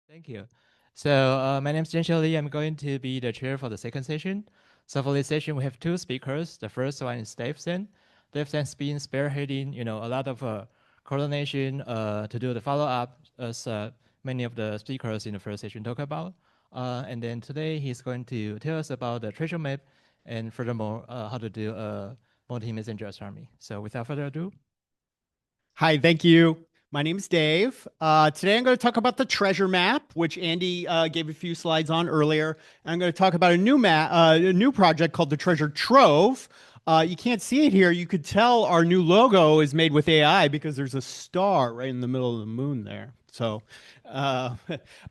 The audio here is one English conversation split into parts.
Thank you. So my name is Jianxiu Li. I'm going to be the chair for the second session. So for this session, we have two speakers. The first one is Dave Sen. Dave Sen's been spearheading, a lot of coordination to do the follow-up, as many of the speakers in the first session talk about. And then today, he's going to tell us about the TreasureMap and furthermore, how to do a multi-messenger astronomy. So without further ado. Hi, thank you. My name is Dave. Today I'm going to talk about the treasure map, which Andy gave a few slides on earlier. And I'm going to talk about a new project called the TreasureTrove. You can't see it here. You could tell our new logo is made with AI because there's a star right in the middle of the moon there. So,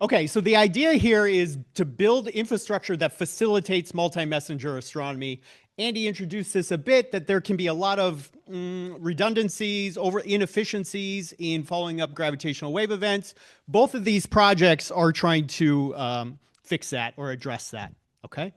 okay, so the idea here is to build infrastructure that facilitates multi-messenger astronomy. Andy introduced this a bit, that there can be a lot of redundancies, inefficiencies in following up gravitational wave events. Both of these projects are trying to fix that or address that, okay?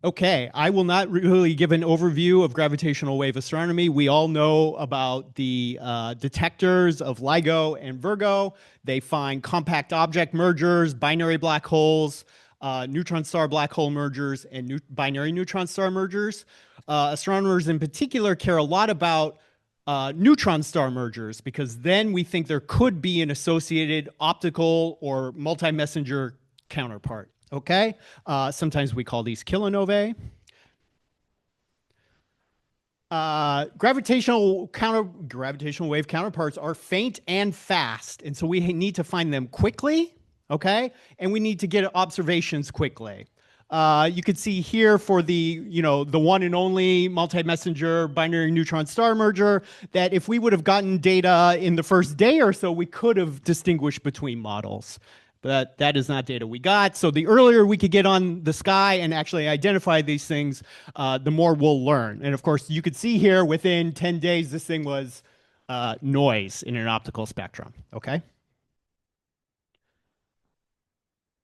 Okay, I will not really give an overview of gravitational wave astronomy. We all know about the detectors of LIGO and Virgo. They find compact object mergers, binary black holes, neutron star black hole mergers, and binary neutron star mergers. Astronomers in particular care a lot about neutron star mergers, because then we think there could be an associated optical or multi-messenger counterpart. Okay, sometimes we call these kilonovae. Gravitational wave counterparts are faint and fast, and so we need to find them quickly. Okay, and we need to get observations quickly. You could see here for the one and only multi-messenger binary neutron star merger that if we would have gotten data in the first day or so, we could have distinguished between models. But that is not data we got. So the earlier we could get on the sky and actually identify these things, the more we'll learn. And of course, you could see here within 10 days, this thing was noise in an optical spectrum. Okay.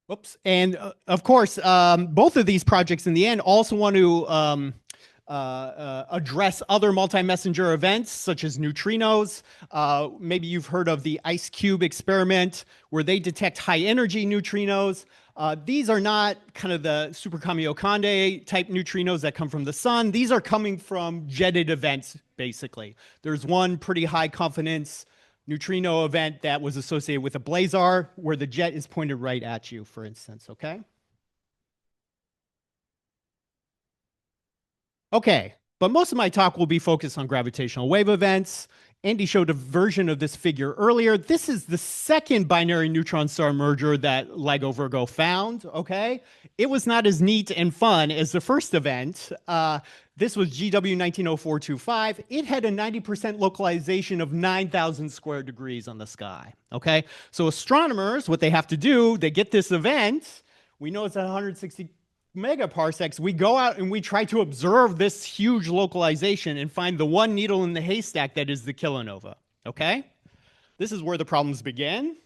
Whoops. And of course, both of these projects in the end also want to address other multi-messenger events such as neutrinos. Maybe you've heard of the ice cube experiment where they detect high energy neutrinos. These are not kind of the super Kamiokande type neutrinos that come from the sun. These are coming from jetted events, basically. There's one pretty high confidence neutrino event that was associated with a blazar where the jet is pointed right at you, for instance, okay? Okay, but most of my talk will be focused on gravitational wave events. Andy showed a version of this figure earlier. This is the second binary neutron star merger that LIGO Virgo found, okay? It was not as neat and fun as the first event. This was GW 190425. It had a 90% localization of 9,000 square degrees on the sky, okay? So astronomers, what they have to do, they get this event. We know it's at 160 megaparsecs, we go out and we try to observe this huge localization and find the one needle in the haystack that is the kilonova. Okay? This is where the problems begin.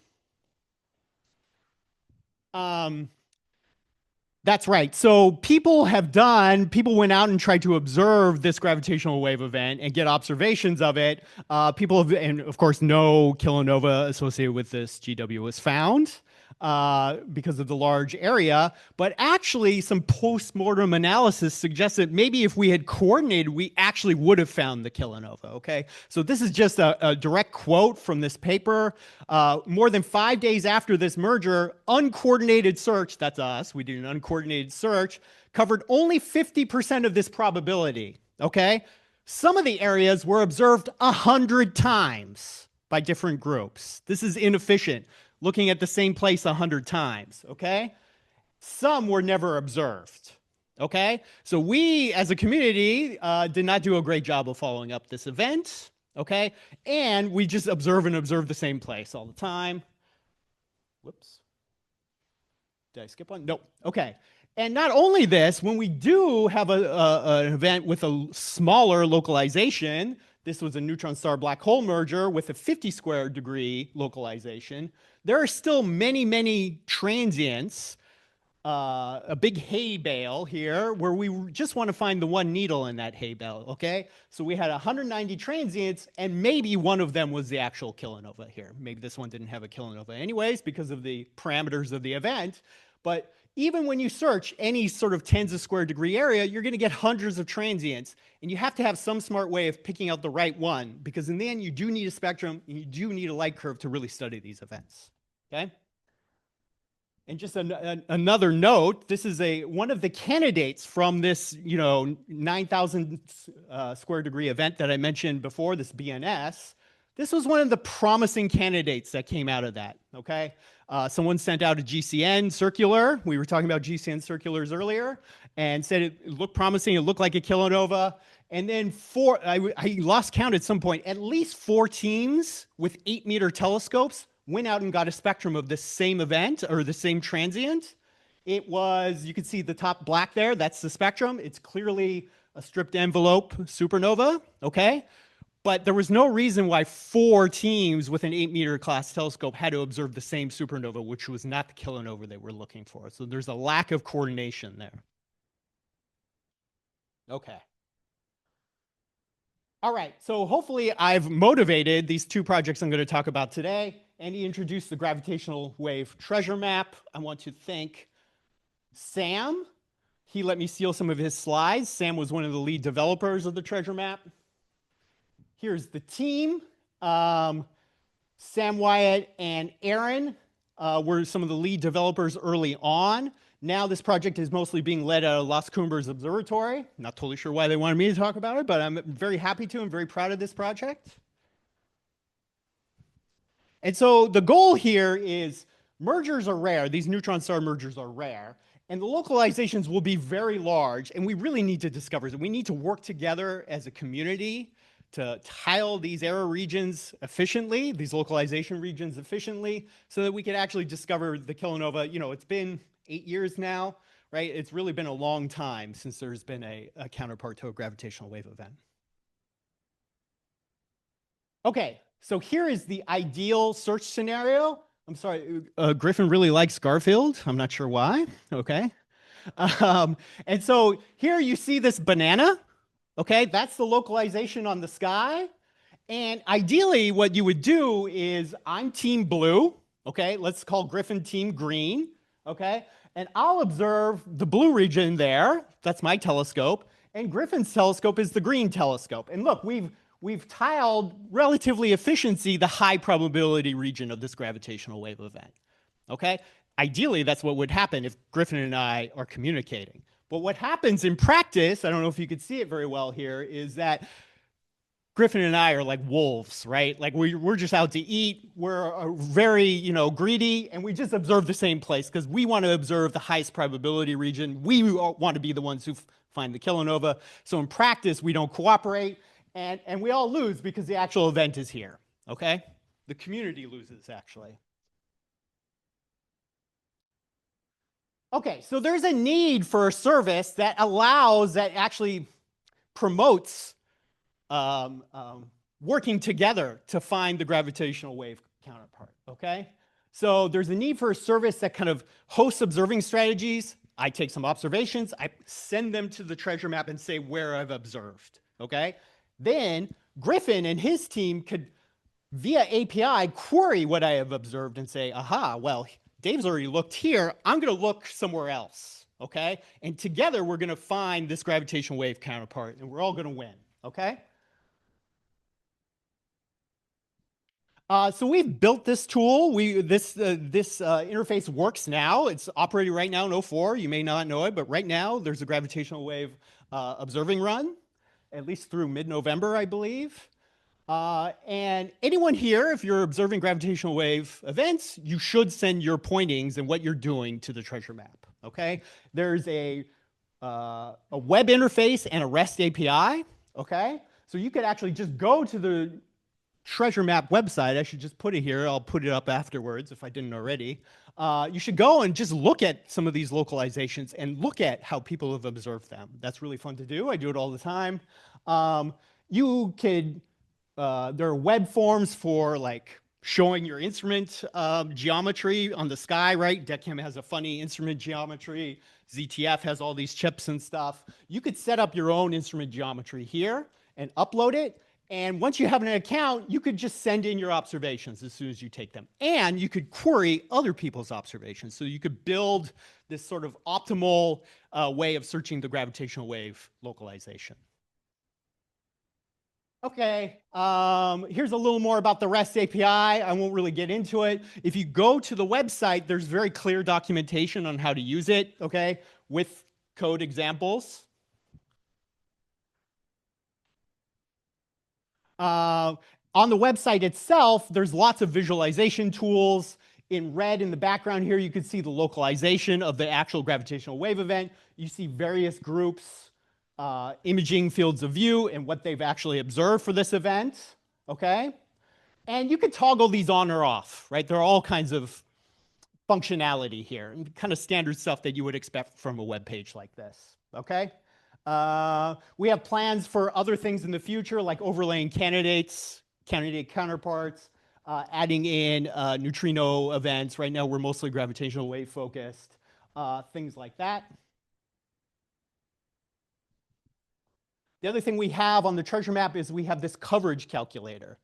That's right. So people went out and tried to observe this gravitational wave event and get observations of it. And of course, no kilonova associated with this GW was found because of the large area. But actually, some post-mortem analysis suggests that maybe if we had coordinated, we actually would have found the kilonova, okay? So this is just a direct quote from this paper. More than 5 days after this merger, uncoordinated search, that's us, we did an uncoordinated search, covered only 50% of this probability, okay? Some of the areas were observed 100 times by different groups. This is inefficient, looking at the same place 100 times, okay? Some were never observed, okay? So we, as a community, did not do a great job of following up this event, okay? And we just observe the same place all the time. Whoops. Did I skip one? No. Okay. And not only this, when we do have an event with a smaller localization, this was a neutron star black hole merger with a 50 square degree localization, there are still many, many transients a big hay bale here where we just want to find the one needle in that hay bale, okay? So we had 190 transients, and maybe one of them was the actual kilonova here. Maybe this one didn't have a kilonova anyways because of the parameters of the event. But even when you search any sort of tens of square degree area, you're going to get hundreds of transients. And you have to have some smart way of picking out the right one because in the end, you do need a spectrum, and you do need a light curve to really study these events, okay? And just another note, this is one of the candidates from this, 9,000 square degree event that I mentioned before, this BNS. This was one of the promising candidates that came out of that, okay? Someone sent out a GCN circular. We were talking about GCN circulars earlier and said it looked promising. It looked like a kilonova. And then I lost count at some point, at least 4 teams with 8-meter telescopes went out and got a spectrum of the same event or the same transient. It was, you can see the top black there, that's the spectrum. It's clearly a stripped envelope supernova, okay? But there was no reason why 4 teams with an 8-meter class telescope had to observe the same supernova, which was not the kilonova they were looking for. So there's a lack of coordination there. Okay. All right, so hopefully I've motivated these 2 projects I'm going to talk about today. Andy introduced the gravitational wave treasure map. I want to thank Sam. He let me steal some of his slides. Sam was one of the lead developers of the treasure map. Here's the team. Sam Wyatt and Aaron were some of the lead developers early on. Now this project is mostly being led out of Las Cumbres Observatory. Not totally sure why they wanted me to talk about it, but I'm very happy to. I'm very proud of this project. And so the goal here is mergers are rare. These neutron star mergers are rare. And the localizations will be very large. And we really need to discover that we need to work together as a community to tile these error regions efficiently, these localization regions efficiently, so that we can actually discover the kilonova. It's been 8 years now, right? It's really been a long time since there's been a counterpart to a gravitational wave event. Okay, so here is the ideal search scenario. I'm sorry, Griffin really likes Garfield. I'm not sure why. Okay. And so here you see this banana. Okay, that's the localization on the sky. And ideally, what you would do is I'm team blue. Okay, let's call Griffin team green. Okay, and I'll observe the blue region there. That's my telescope. And Griffin's telescope is the green telescope. And look, we've tiled relatively efficiency the high probability region of this gravitational wave event. Okay? Ideally, that's what would happen if Griffin and I are communicating. But what happens in practice, I don't know if you could see it very well here, is that Griffin and I are like wolves, right? Like we're just out to eat. We're very, greedy, and we just observe the same place because we want to observe the highest probability region. We want to be the ones who find the kilonova. So in practice, we don't cooperate, and we all lose because the actual event is here, okay? The community loses, actually. Okay, so there's a need for a service that actually promotes working together to find the gravitational wave counterpart, okay? So there's a need for a service that kind of hosts observing strategies. I take some observations, I send them to the treasure map and say where I've observed, okay? Then Griffin and his team could, via API, query what I have observed and say, aha, well, Dave's already looked here. I'm going to look somewhere else, okay? And together, we're going to find this gravitational wave counterpart, and we're all going to win, okay? So we've built this tool. This interface works now. It's operating right now in O4. You may not know it, but right now, there's a gravitational wave observing run, at least through mid-November, I believe. And anyone here, if you're observing gravitational wave events, you should send your pointings and what you're doing to the treasure map, okay? There's a web interface and a REST API, okay? So you could actually just go to the treasure map website. I should just put it here. I'll put it up afterwards if I didn't already. You should go and just look at some of these localizations and look at how people have observed them. That's really fun to do. I do it all the time. You could... there are web forms for like showing your instrument geometry on the sky, right? DECAM has a funny instrument geometry. ZTF has all these chips and stuff. You could set up your own instrument geometry here and upload it. And once you have an account, you could just send in your observations as soon as you take them. And you could query other people's observations. So you could build this sort of optimal way of searching the gravitational wave localization. Okay, here's a little more about the REST API. I won't really get into it. If you go to the website, there's very clear documentation on how to use it, okay, with code examples. On the website itself, there's lots of visualization tools. In red in the background here, you can see the localization of the actual gravitational wave event. You see various groups, imaging fields of view and what they've actually observed for this event, okay? And you could toggle these on or off, right? There are all kinds of functionality here, and kind of standard stuff that you would expect from a web page like this, okay? We have plans for other things in the future, like overlaying candidates, candidate counterparts, adding in neutrino events. Right now, we're mostly gravitational wave focused, things like that. The other thing we have on the TreasureMap is we have this coverage calculator.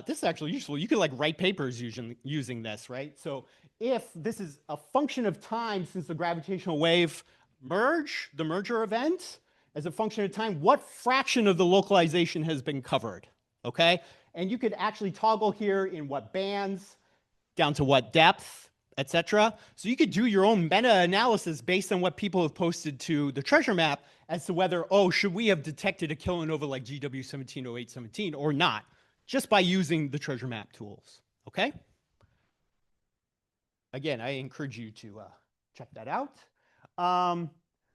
This is actually useful. You could like write papers using this, right? So if this is a function of time since the gravitational wave the merger event, as a function of time, what fraction of the localization has been covered, okay? And you could actually toggle here in what bands, down to what depth, etc. So you could do your own meta-analysis based on what people have posted to the TreasureMap as to whether, oh, should we have detected a kilonova like GW170817 or not, just by using the TreasureMap tools, okay? Again, I encourage you to check that out.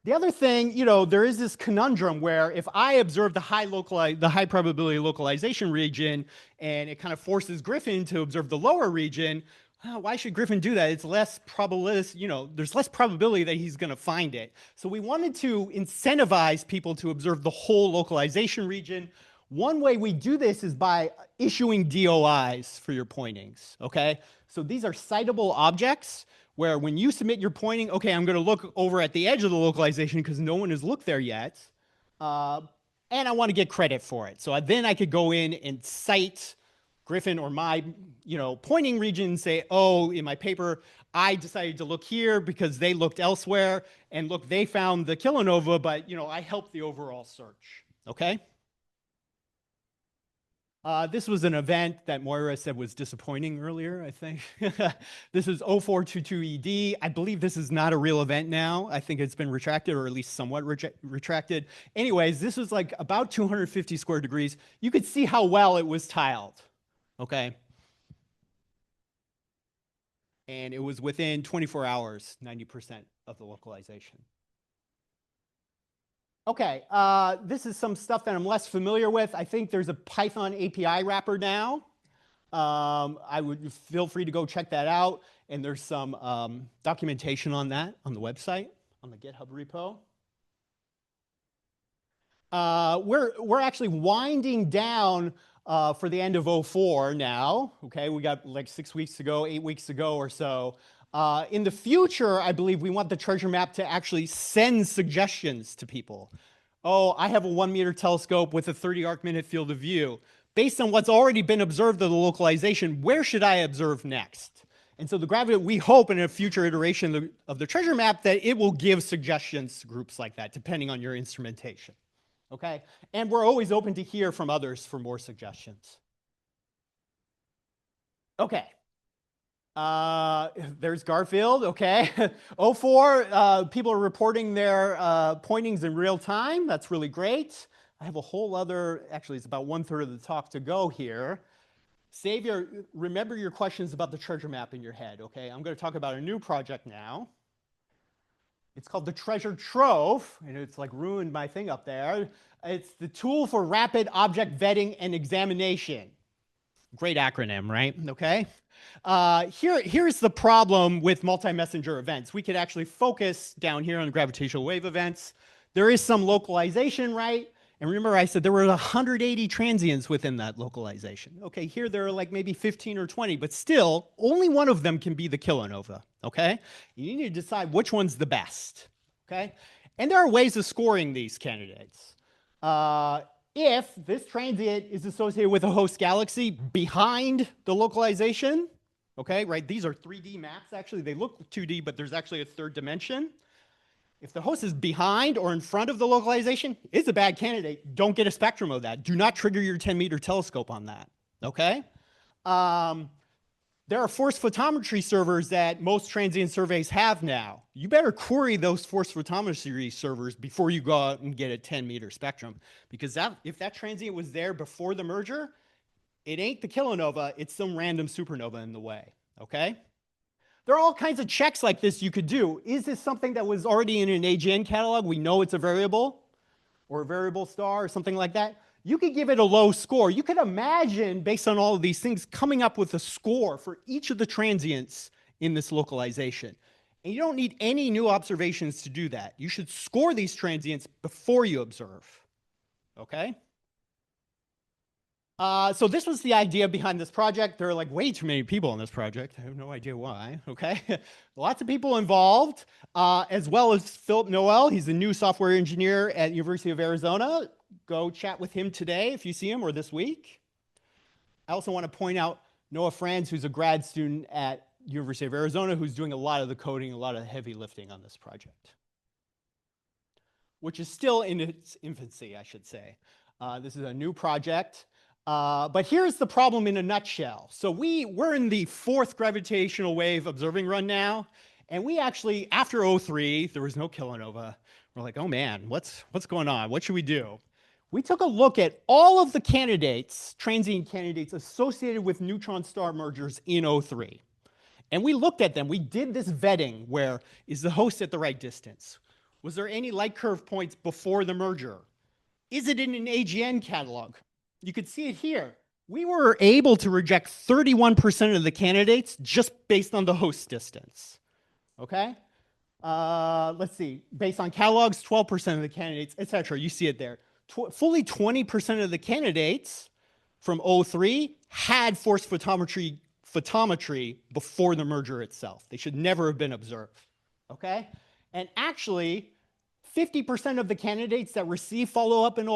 The other thing, you know, there is this conundrum where if I observe the high probability localization region and it kind of forces Griffin to observe the lower region, why should Griffin do that? It's less probabilistic, you know, there's less probability that he's going to find it. So we wanted to incentivize people to observe the whole localization region. One way we do this is by issuing DOIs for your pointings, okay? So these are citable objects where when you submit your pointing, okay, I'm going to look over at the edge of the localization because no one has looked there yet, and I want to get credit for it. So then I could go in and cite Griffin or my, you know, pointing region and say, oh, in my paper, I decided to look here because they looked elsewhere, and look, they found the kilonova, but, you know, I helped the overall search, okay? This was an event that Moira said was disappointing earlier, I think. This is 0422ED. I believe this is not a real event now. I think it's been retracted, or at least somewhat retracted. Anyways, this was like about 250 square degrees. You could see how well it was tiled, okay? And it was within 24 hours, 90% of the localization. Okay, this is some stuff that I'm less familiar with. I think there's a Python API wrapper now. I would feel free to go check that out. And there's some documentation on that on the website, on the GitHub repo. We're actually winding down for the end of 04 now. Okay, we got like 6 weeks to go, 8 weeks to go or so. In the future, I believe we want the TreasureMap to actually send suggestions to people. Oh, I have a 1 meter telescope with a 30 arc-minute field of view. Based on what's already been observed of the localization, where should I observe next? And so we hope in a future iteration of the TreasureMap that it will give suggestions to groups like that, depending on your instrumentation. Okay? And we're always open to hear from others for more suggestions. Okay. There's Garfield, okay. 04, people are reporting their pointings in real time. That's really great. I have a whole other, actually it's about 1/3 of the talk to go here. Remember your questions about the TreasureMap in your head, okay? I'm going to talk about a new project now. It's called the TreasureTrove, and it's like ruined my thing up there. It's the tool for rapid object vetting and examination. Great acronym, right? Okay. Here's the problem with multi-messenger events. We could actually focus down here on gravitational wave events. There is some localization, right? And remember, I said there were 180 transients within that localization. Okay, here there are like maybe 15 or 20, but still, only one of them can be the kilonova. Okay, you need to decide which one's the best. Okay, and there are ways of scoring these candidates. If this transient is associated with a host galaxy behind the localization, okay, right? These are 3D maps. Actually, they look 2D, but there's actually a third dimension. If the host is behind or in front of the localization, it's a bad candidate. Don't get a spectrum of that. Do not trigger your 10-meter telescope on that, okay? There are force photometry servers that most transient surveys have now. You better query those force photometry servers before you go out and get a 10-meter spectrum, because if that transient was there before the merger, it ain't the kilonova, it's some random supernova in the way, okay? There are all kinds of checks like this you could do. Is this something that was already in an AGN catalog? We know it's a variable or a variable star or something like that. You could give it a low score. You could imagine, based on all of these things, coming up with a score for each of the transients in this localization. And you don't need any new observations to do that. You should score these transients before you observe, okay? So this was the idea behind this project. There are like way too many people on this project. I have no idea why, okay? Lots of people involved, as well as Philip Noel. He's a new software engineer at University of Arizona. Go chat with him today if you see him, or this week. I also want to point out Noah Franz, who's a grad student at University of Arizona, who's doing a lot of the coding, a lot of the heavy lifting on this project, which is still in its infancy, I should say. This is a new project. But here's the problem in a nutshell. So we're in the 4th gravitational wave observing run now. And we actually, after 03, there was no kilonova. We're like, oh man, what's going on? What should we do? We took a look at all of the candidates, transient candidates associated with neutron star mergers in 03. And we looked at them. We did this vetting where is the host at the right distance? Was there any light curve points before the merger? Is it in an AGN catalog? You could see it here. We were able to reject 31% of the candidates just based on the host distance. Okay? Let's see. Based on catalogs, 12% of the candidates, etc. You see it there. Fully 20% of the candidates from 03 had force photometry before the merger itself. They should never have been observed. Okay? And actually, 50% of the candidates that received follow-up in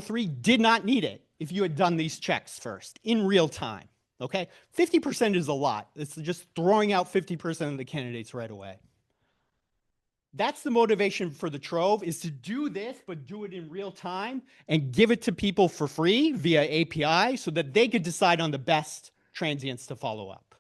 03 did not need it if you had done these checks first in real time, okay? 50% is a lot. It's just throwing out 50% of the candidates right away. That's the motivation for the Trove, is to do this, but do it in real time and give it to people for free via API so that they could decide on the best transients to follow up.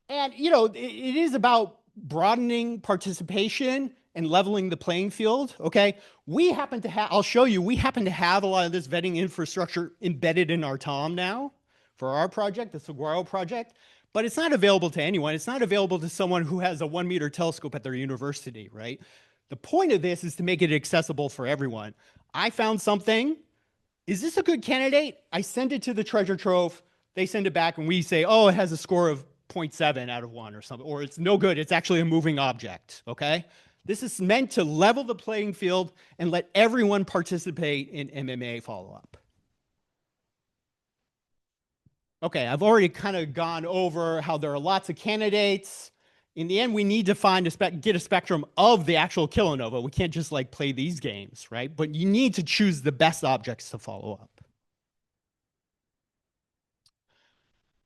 And, you know, it is about broadening participation and leveling the playing field, okay? We happen to have, I'll show you, we happen to have a lot of this vetting infrastructure embedded in our TOM now for our project, the Saguaro project, but it's not available to anyone. It's not available to someone who has a 1-meter telescope at their university, right? The point of this is to make it accessible for everyone. I found something. Is this a good candidate? I send it to the TreasureTrove. They send it back and we say, oh, it has a score of 0.7 out of 1 or something, or it's no good. It's actually a moving object, okay? This is meant to level the playing field and let everyone participate in MMA follow-up. Okay, I've already kind of gone over how there are lots of candidates. In the end, we need to get a spectrum of the actual kilonova. We can't just like play these games, right? But you need to choose the best objects to follow up.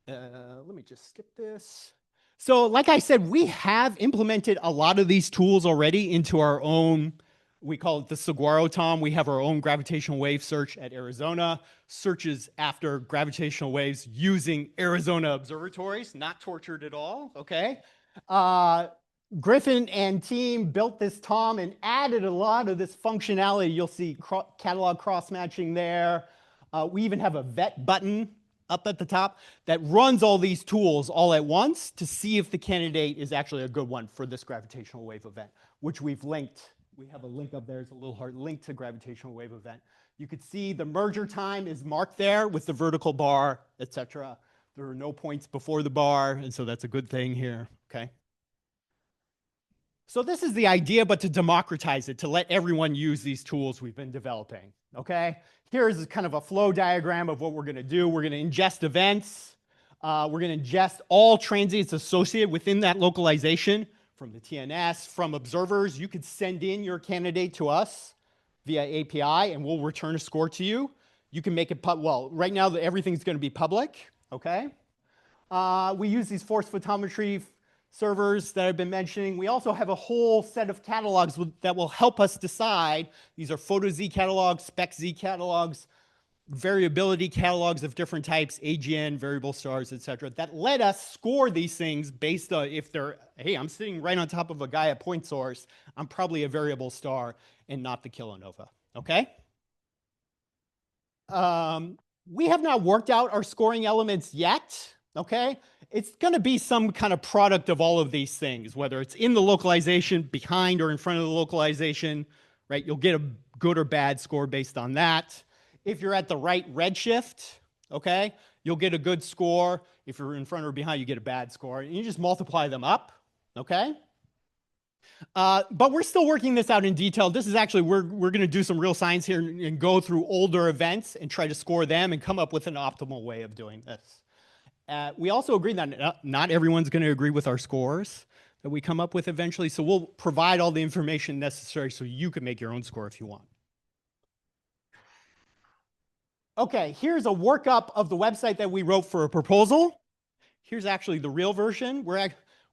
Let me just skip this. So like I said, we have implemented a lot of these tools already into our own, we call it the Saguaro TOM. We have our own gravitational wave search at Arizona, searches after gravitational waves using Arizona observatories, not tortured at all, okay? Griffin and team built this TOM and added a lot of this functionality. You'll see catalog cross-matching there. We even have a vet button up at the top that runs all these tools all at once to see if the candidate is actually a good one for this gravitational wave event, which we've linked. We have a link up there. It's a little hard link to gravitational wave event. You could see the merger time is marked there with the vertical bar, etc. There are no points before the bar, and so that's a good thing here, okay? So this is the idea, but to democratize it, to let everyone use these tools we've been developing, okay? Here's kind of a flow diagram of what we're gonna do. We're gonna ingest events. We're gonna ingest all transients associated within that localization from the TNS, from observers. You could send in your candidate to us via API and we'll return a score to you. You can make it, well, right now everything's gonna be public, okay? We use these force photometry servers that I've been mentioning. We also have a whole set of catalogs that will help us decide. These are photo-Z catalogs, spec-Z catalogs, variability catalogs of different types, AGN, variable stars, et cetera, that let us score these things based on if they're, hey, I'm sitting right on top of a Gaia point source, I'm probably a variable star and not the kilonova, okay? We have not worked out our scoring elements yet, okay? It's going to be some kind of product of all of these things, whether it's in the localization, behind or in front of the localization, right? You'll get a good or bad score based on that. If you're at the right redshift, okay, you'll get a good score. If you're in front or behind, you get a bad score. And you just multiply them up, okay? But we're still working this out in detail. This is actually, we're going to do some real science here and go through older events and try to score them and come up with an optimal way of doing this. We also agreed that not everyone's going to agree with our scores that we come up with eventually. So we'll provide all the information necessary so you can make your own score if you want. Okay, here's a workup of the website that we wrote for a proposal. Here's actually the real version. We're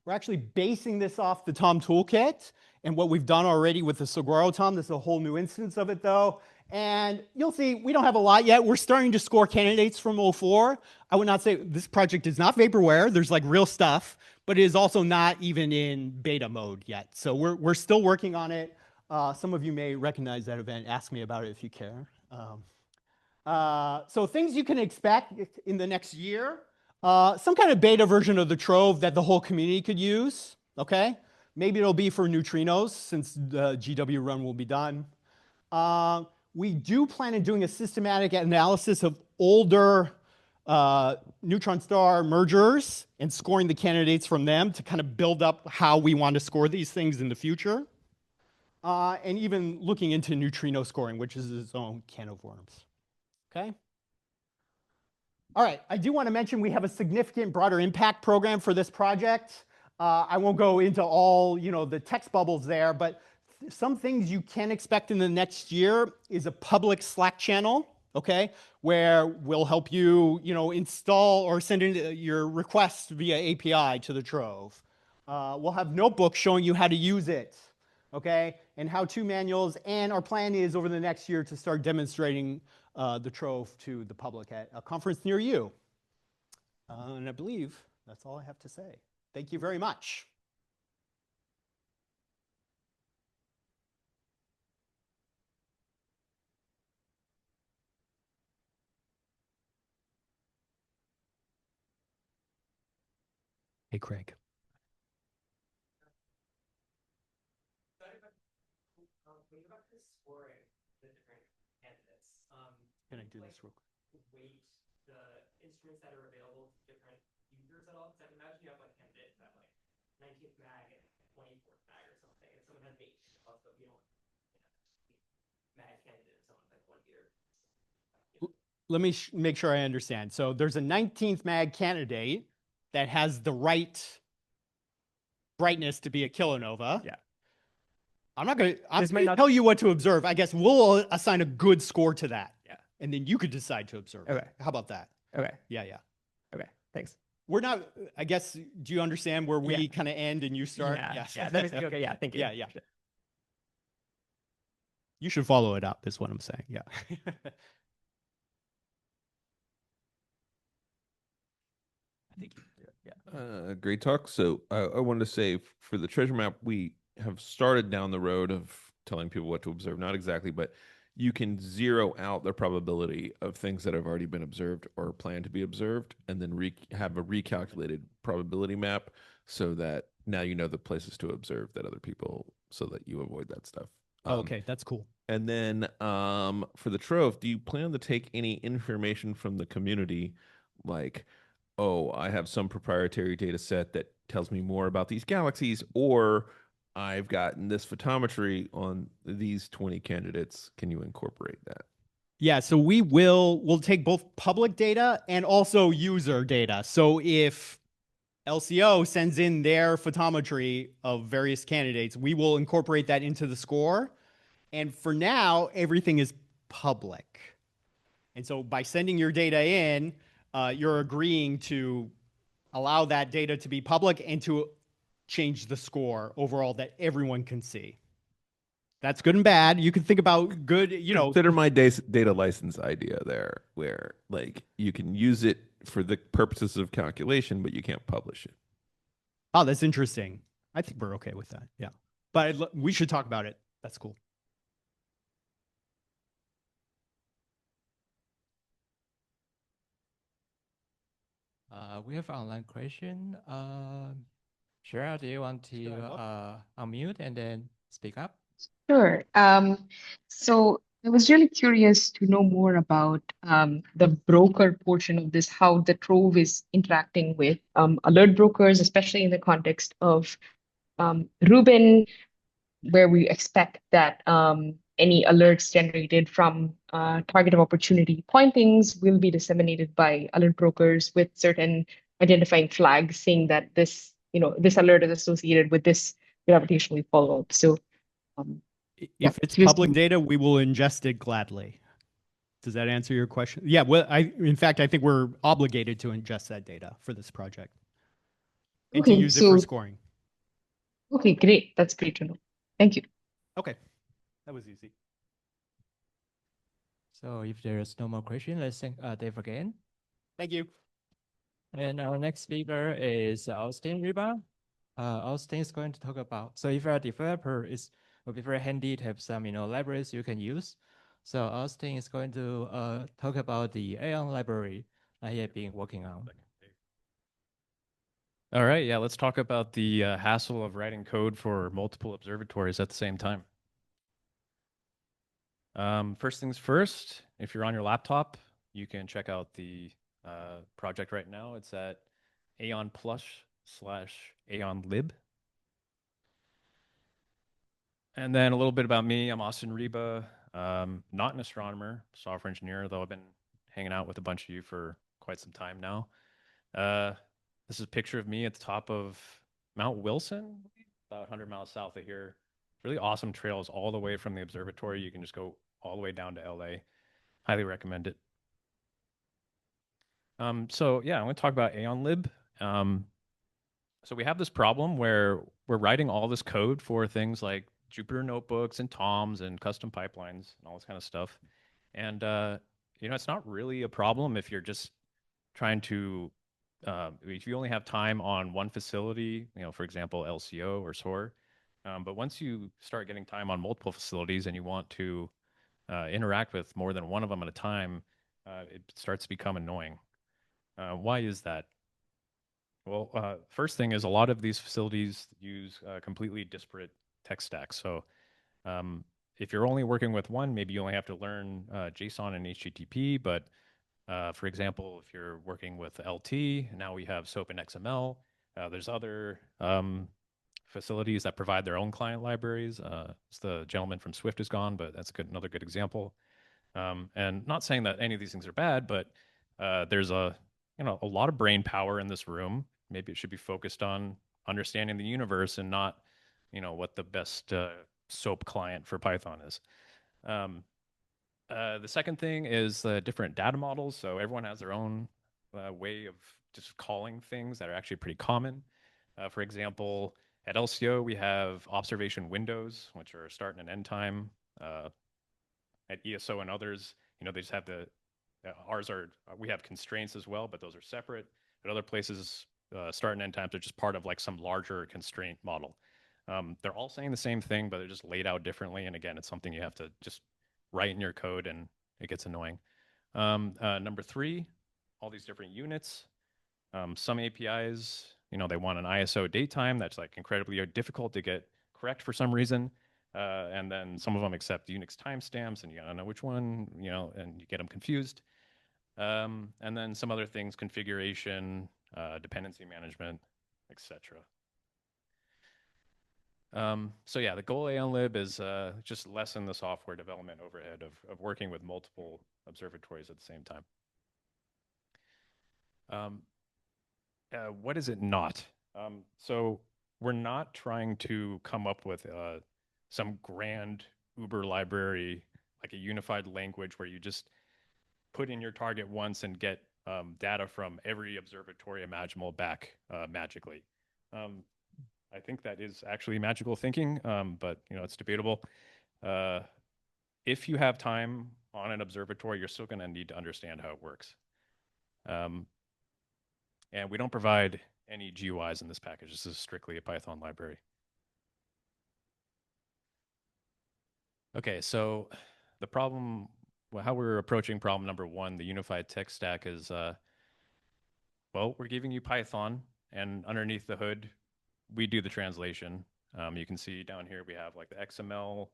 actually basing this off the Tom toolkit and what we've done already with the Saguaro Tom. This is a whole new instance of it though. And you'll see we don't have a lot yet. We're starting to score candidates from '04. I would not say this project is not vaporware. There's like real stuff, but it is also not even in beta mode yet. So we're still working on it. Some of you may recognize that event. Ask me about it if you care. So things you can expect in the next year. Some kind of beta version of the Trove that the whole community could use, okay? Maybe it'll be for neutrinos since the GW run will be done. We do plan on doing a systematic analysis of older neutron star mergers and scoring the candidates from them to kind of build up how we want to score these things in the future. And even looking into neutrino scoring, which is its own can of worms, okay? All right, I do want to mention we have a significant broader impact program for this project. I won't go into all, the text bubbles there, but some things you can expect in the next year is a public Slack channel, okay, where we'll help you, install or send in your requests via API to the Trove. We'll have notebooks showing you how to use it, okay, and how-to manuals, and our plan is over the next year to start demonstrating the Trove to the public at a conference near you. And I believe that's all I have to say. Thank you very much. Hey, Craig. Can I do this real quick? Weight the instruments that are available to different users at all? Because I imagine you have like candidates that like 19th mag and 24th mag or something, and someone has 8. Also, you don't mag candidate and someone's like 1 year. Let me make sure I understand. So there's a 19th mag candidate that has the right brightness to be a kilonova. Yeah. I'm going to tell you what to observe. I guess we'll assign a good score to that. Yeah. And then you could decide to observe. Okay. How about that? Okay. Yeah. Okay. Thanks. We're not, I guess, do you understand where we kind of end and you start? Yeah. Okay. Yeah. Thank you. Yeah. You should follow it up, is what I'm saying. Yeah. I think yeah. Great talk. So I wanted to say for the treasure map, we have started down the road of telling people what to observe. Not exactly, but you can zero out the probability of things that have already been observed or planned to be observed, and then have a recalculated probability map so that now you know the places to observe that other people, so that you avoid that stuff. Okay, that's cool. And then for the Trove, do you plan to take any information from the community, like, oh, I have some proprietary data set that tells me more about these galaxies, or I've gotten this photometry on these 20 candidates. Can you incorporate that? Yeah, so we'll take both public data and also user data. So if LCO sends in their photometry of various candidates, we will incorporate that into the score. And for now, everything is public. And so by sending your data in, you're agreeing to allow that data to be public and to change the score overall that everyone can see. That's good and bad. You can think about good, Consider my data license idea there, where like you can use it for the purposes of calculation, but you can't publish it. Oh, that's interesting. I think we're okay with that. Yeah. But we should talk about it. That's cool. We have online question. Cheryl, do you want to unmute and then speak up? Sure. So I was really curious to know more about the broker portion of this, how the Trove is interacting with alert brokers, especially in the context of Rubin, where we expect that any alerts generated from target of opportunity pointings will be disseminated by alert brokers with certain identifying flags saying that this alert is associated with this gravitationally follow-up. So If it's public data, we will ingest it gladly. Does that answer your question? Yeah. Well, in fact, I think we're obligated to ingest that data for this project and to use it for scoring. Okay, great. That's great to know. Thank you. Okay, that was easy. So if there's no more question, let's thank Dave again. Thank you. And our next speaker is Austin Riba. Austin is going to talk about, so if you're a developer, it will be very handy to have some libraries you can use. So Austin is going to talk about the Aeon library I have been working on. All right, yeah, let's talk about the hassle of writing code for multiple observatories at the same time. First things first, if you're on your laptop, you can check out the project right now. It's at AEON+/AEONlib. And then a little bit about me. I'm Austin Riba, not an astronomer, software engineer, though I've been hanging out with a bunch of you for quite some time now. This is a picture of me at the top of Mount Wilson, about 100 miles south of here. Really awesome trails all the way from the observatory. You can just go all the way down to LA. Highly recommend it. So yeah, I'm going to talk about AEONlib. So we have this problem where we're writing all this code for things like Jupyter notebooks and TOMs and custom pipelines and all this kind of stuff. And it's not really a problem if you're just trying to if you only have time on one facility, for example, LCO or SOAR. But once you start getting time on multiple facilities and you want to interact with more than one of them at a time, it starts to become annoying. Why is that? Well, first thing is a lot of these facilities use completely disparate tech stacks. So if you're only working with one, maybe you only have to learn JSON and HTTP, but for example, if you're working with LT, now we have SOAP and XML. There's other facilities that provide their own client libraries. The gentleman from Swift is gone, but that's another good example. And not saying that any of these things are bad, but there's a lot of brain power in this room. Maybe it should be focused on understanding the universe and not, what the best SOAP client for Python is. The second thing is different data models. So everyone has their own way of just calling things that are actually pretty common. For example, at LCO, we have observation windows, which are start and end time. At ESO and others, they just have we have constraints as well, but those are separate. At other places, start and end times are just part of like some larger constraint model. They're all saying the same thing, but they're just laid out differently. And again, it's something you have to just write in your code and it gets annoying. Number 3, all these different units. Some APIs, they want an ISO date time that's like incredibly difficult to get correct for some reason. And then some of them accept Unix timestamps and you gotta know which one, and you get them confused. And then some other things, configuration, dependency management, etc. So yeah, the goal of AEONlib is just lessen the software development overhead of working with multiple observatories at the same time. What is it not? So we're not trying to come up with some grand Uber library, like a unified language where you just put in your target once and get data from every observatory imaginable back magically. I think that is actually magical thinking, but it's debatable. If you have time on an observatory, you're still going to need to understand how it works. And we don't provide any GUIs in this package. This is strictly a Python library. Okay, so the problem, well, how we're approaching problem number one, the unified tech stack is, well, we're giving you Python, and underneath the hood, we do the translation. You can see down here we have like the XML,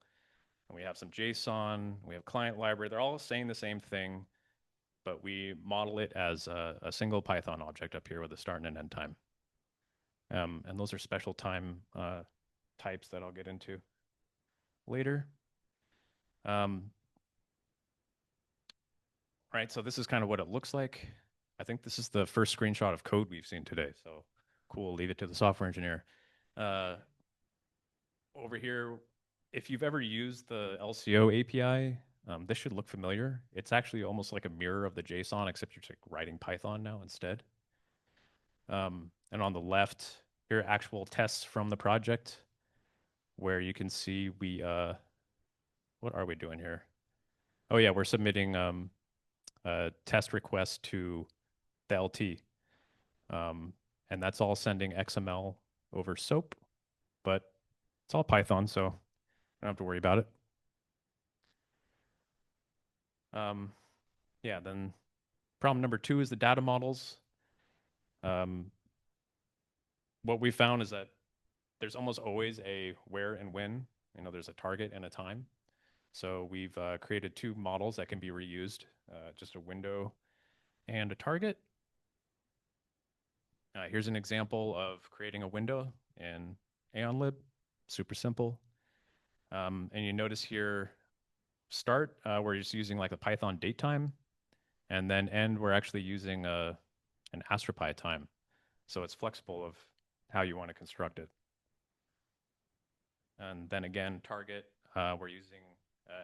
and we have some JSON, we have client library. They're all saying the same thing, but we model it as a single Python object up here with a start and an end time. And those are special time types that I'll get into later. Right, so this is kind of what it looks like. I think this is the first screenshot of code we've seen today, so cool, leave it to the software engineer. Over here, if you've ever used the LCO API, this should look familiar. It's actually almost like a mirror of the JSON, except you're like writing Python now instead. And on the left, here are actual tests from the project, where you can see we, what are we doing here? Oh yeah, we're submitting a test request to the LT. And that's all sending XML over SOAP, but it's all Python, so I don't have to worry about it. Yeah, then problem number two is the data models. What we found is that there's almost always a where and when. There's a target and a time. So we've created two models that can be reused, just a window and a target. Here's an example of creating a window in AEONlib, super simple. And you notice here, start, we're just using like a Python date time, and then end, we're actually using an AstroPy time. So it's flexible of how you want to construct it. And then again, target, we're using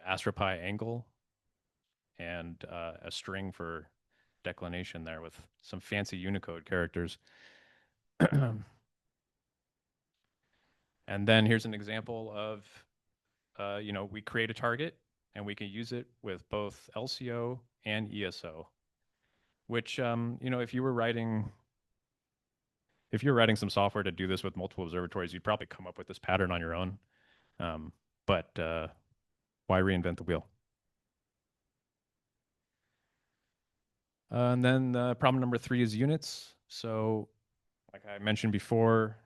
AstroPy angle and a string for declination there with some fancy Unicode characters. And then here's an example of, we create a target and we can use it with both LCO and ESO, which, if you're writing some software to do this with multiple observatories, you'd probably come up with this pattern on your own. But why reinvent the wheel? And then problem number three is units. So like I mentioned before,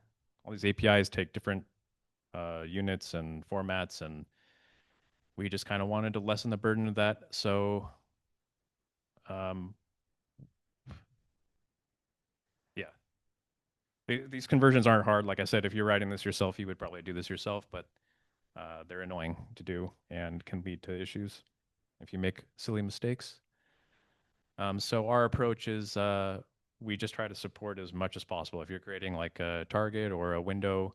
all these APIs take different units and formats, and we just kind of wanted to lessen the burden of that. So yeah, these conversions aren't hard. Like I said, if you're writing this yourself, you would probably do this yourself, but they're annoying to do and can lead to issues if you make silly mistakes. So our approach is we just try to support as much as possible. If you're creating like a target or a window,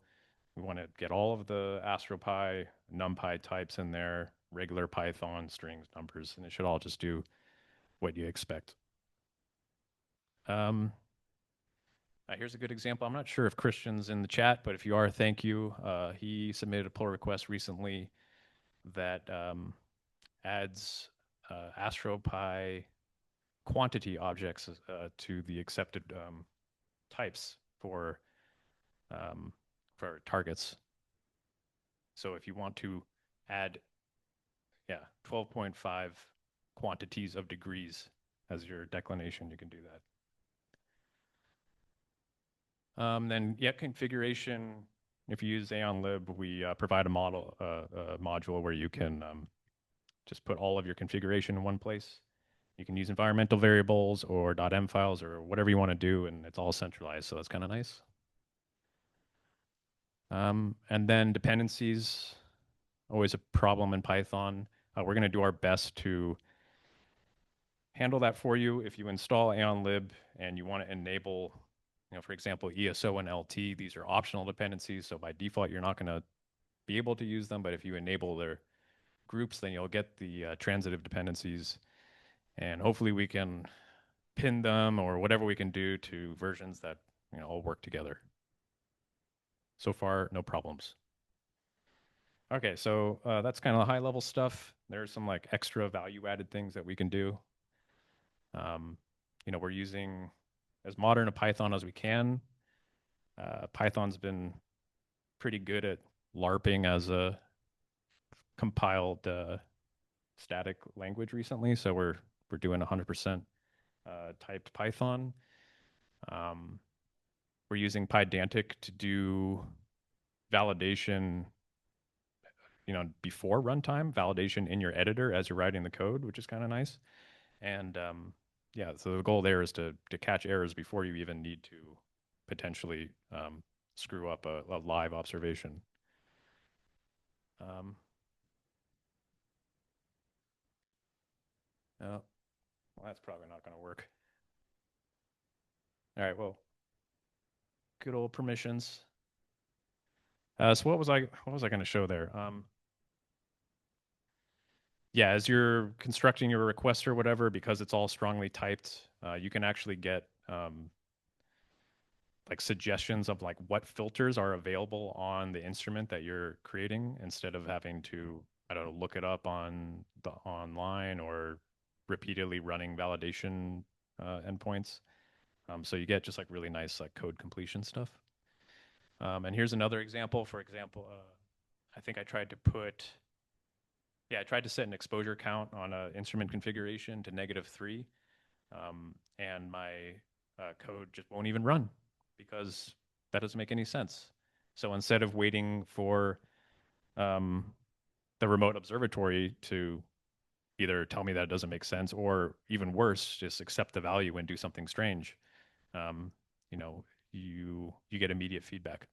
we want to get all of the AstroPy, NumPy types in there, regular Python, strings, numbers, and it should all just do what you expect. Here's a good example. I'm not sure if Christian's in the chat, but if you are, thank you. He submitted a pull request recently that adds AstroPy quantity objects to the accepted types for targets. So if you want to add 12.5 quantities of degrees as your declination, you can do that. Then configuration. If you use AEONlib, we provide a module where you can just put all of your configuration in one place. You can use environmental variables or .m files or whatever you want to do, and it's all centralized, so that's kind of nice. And then dependencies, always a problem in Python. We're going to do our best to handle that for you. If you install AEONlib and you want to enable, for example, ESO and LT, these are optional dependencies. So by default, you're not going to be able to use them. But if you enable their groups, then you'll get the transitive dependencies. And hopefully we can pin them or whatever we can do to versions that all work together. So far, no problems. Okay, so that's kind of the high level stuff. There's some like extra value added things that we can do. We're using as modern a Python as we can. Python's been pretty good at LARPing as a compiled static language recently, so we're doing 100% typed Python. We're using Pydantic to do validation, before runtime, validation in your editor as you're writing the code, which is kind of nice. And yeah, so the goal there is to catch errors before you even need to potentially screw up a live observation. Well, that's probably not going to work. All right, well, good old permissions. So what was I going to show there? Yeah, as you're constructing your request or whatever, because it's all strongly typed, you can actually get like suggestions of like what filters are available on the instrument that you're creating instead of having to, I don't know, look it up on the online or repeatedly running validation endpoints. So you get just like really nice like code completion stuff. And here's another example. For example, I think I tried to set an exposure count on an instrument configuration to -3, and my code just won't even run because that doesn't make any sense. So instead of waiting for the remote observatory to either tell me that it doesn't make sense or even worse, just accept the value and do something strange, you get immediate feedback.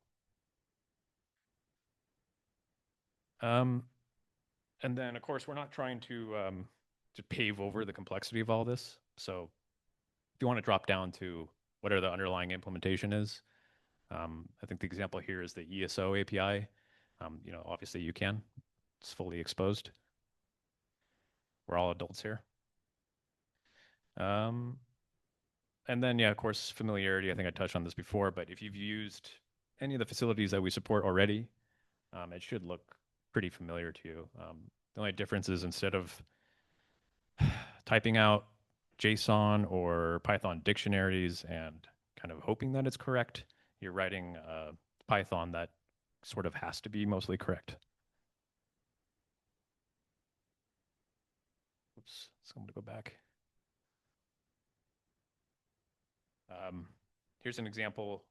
And then, of course, we're not trying to pave over the complexity of all this. So if you want to drop down to whatever the underlying implementation is, I think the example here is the ESO API. Obviously you can. It's fully exposed. We're all adults here. And then, yeah, of course, familiarity. I think I touched on this before, but if you've used any of the facilities that we support already, it should look pretty familiar to you. The only difference is instead of typing out JSON or Python dictionaries and kind of hoping that it's correct, you're writing Python that sort of has to be mostly correct. Oops, so I'm going to go back. Here's an example.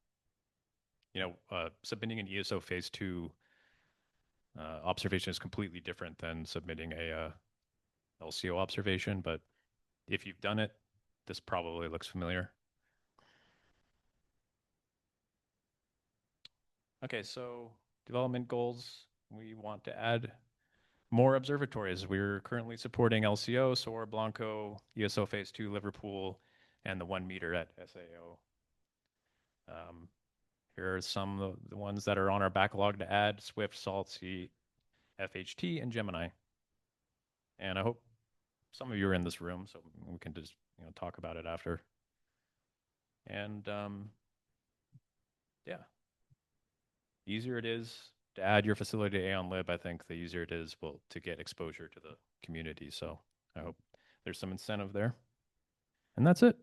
Submitting an ESO phase 2 observation is completely different than submitting a LCO observation, but if you've done it, this probably looks familiar. Okay, so development goals. We want to add more observatories. We're currently supporting LCO, SOAR, Blanco, ESO Phase 2, Liverpool, and the 1 meter at SAO. Here are some of the ones that are on our backlog to add: Swift, SaltC, FHT, and Gemini. And I hope some of you are in this room, so we can just talk about it after. And yeah, easier it is to add your facility to AEONlib, I think the easier it is to get exposure to the community. So I hope there's some incentive there. And that's it.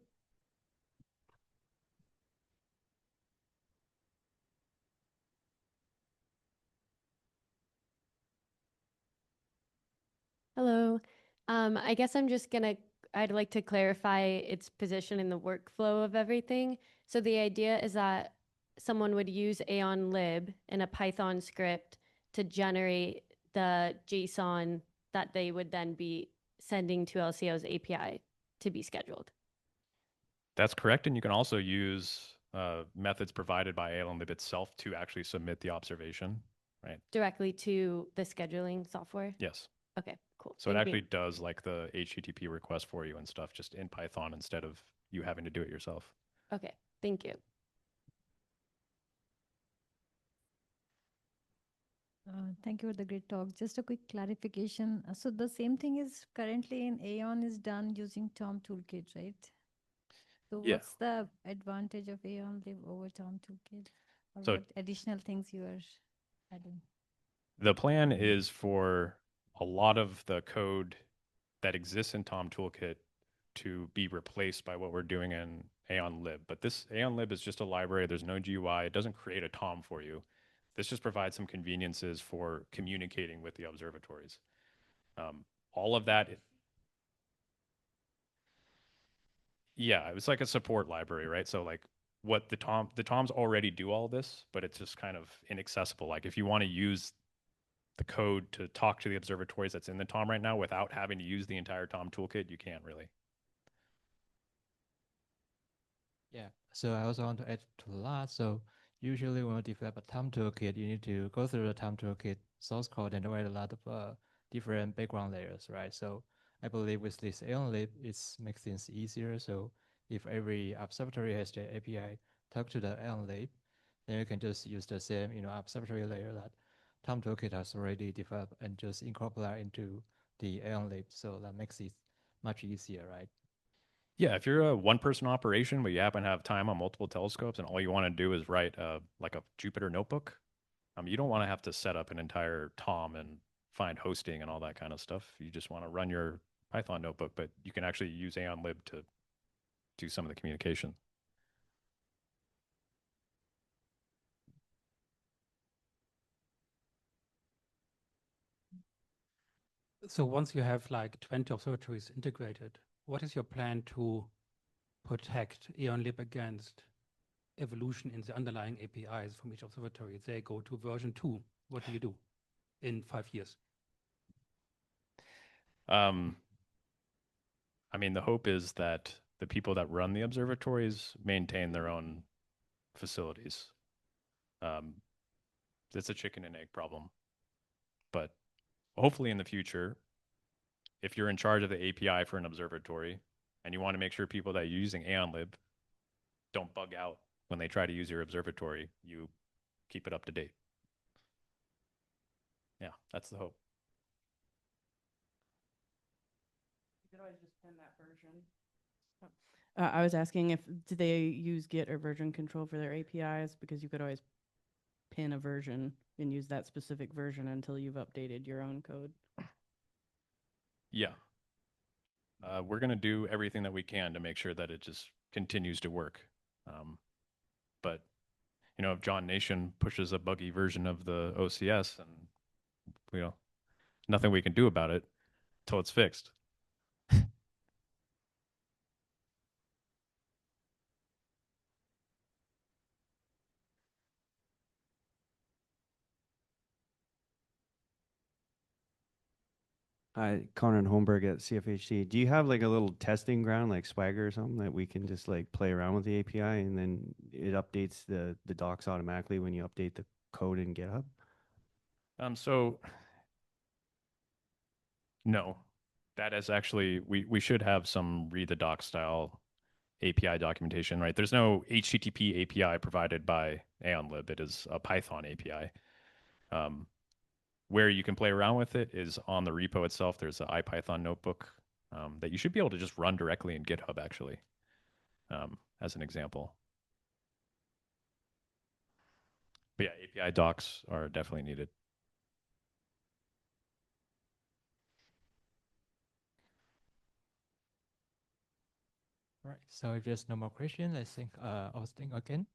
Hello. I guess I'd like to clarify its position in the workflow of everything. So the idea is that someone would use AEONlib in a Python script to generate the JSON that they would then be sending to LCO's API to be scheduled. That's correct. And you can also use methods provided by AEONlib itself to actually submit the observation, right? Directly to the scheduling software? Yes. Okay, cool. So it Thank you. actually does like the HTTP request for you and stuff just in Python instead of you having to do it yourself. Okay, thank you. Thank you for the great talk. Just a quick clarification. So the same thing is currently in Aeon is done using Tom Toolkit, right? So Yeah. what's the advantage of AEONlib over Tom Toolkit? Or So- what additional things you are adding? The plan is for a lot of the code that exists in Tom Toolkit to be replaced by what we're doing in AEONlib. But this AEONlib is just a library. There's no GUI. It doesn't create a Tom for you. This just provides some conveniences for communicating with the observatories. All of that, yeah, it was like a support library, right? So like what the Toms already do all this, but it's just kind of inaccessible. Like if you want to use the code to talk to the observatories that's in the Tom right now without having to use the entire Tom toolkit, you can't really. Yeah. So I also want to add to the last. So usually when you develop a Tom toolkit, you need to go through the Tom toolkit source code and write a lot of different background layers, right? So I believe with this AEONlib, it makes things easier. So if every observatory has the API talk to the AEONlib, then you can just use the same, observatory layer that Tom toolkit has already developed and just incorporate into the AEONlib. So that makes it much easier, right? Yeah, if you're a one-person operation, but you happen to have time on multiple telescopes, and all you want to do is write like a Jupyter notebook, you don't want to have to set up an entire Tom and find hosting and all that kind of stuff. You just want to run your Python notebook, but you can actually use AEONlib to do some of the communication. So once you have like 20 observatories integrated, what is your plan to protect AEONlib against evolution in the underlying APIs from each observatory? They go to version 2. What do you do in 5 years? I mean, the hope is that the people that run the observatories maintain their own facilities. It's a chicken and egg problem. But hopefully in the future, if you're in charge of the API for an observatory and you want to make sure people that are using AEONlib don't bug out when they try to use your observatory, you keep it up to date. Yeah, that's the hope. You could always just pin that version. I was asking if do they use Git or version control for their APIs, because you could always pin a version and use that specific version until you've updated your own code. Yeah. We're going to do everything that we can to make sure that it just continues to work. But, if John Nation pushes a buggy version of the OCS, and, nothing we can do about it until it's fixed. Hi, Conan Holmberg at CFHT. Do you have like a little testing ground like Swagger or something that we can just like play around with the API and then it updates the docs automatically when you update the code in GitHub? So no, that is actually, we should have some read the doc style API documentation, right? There's no HTTP API provided by AEONlib. It is a Python API. Where you can play around with it is on the repo itself. There's an IPython notebook that you should be able to just run directly in GitHub, actually, as an example. But yeah, API docs are definitely needed. Right. So if there's no more question, let's think Austin again.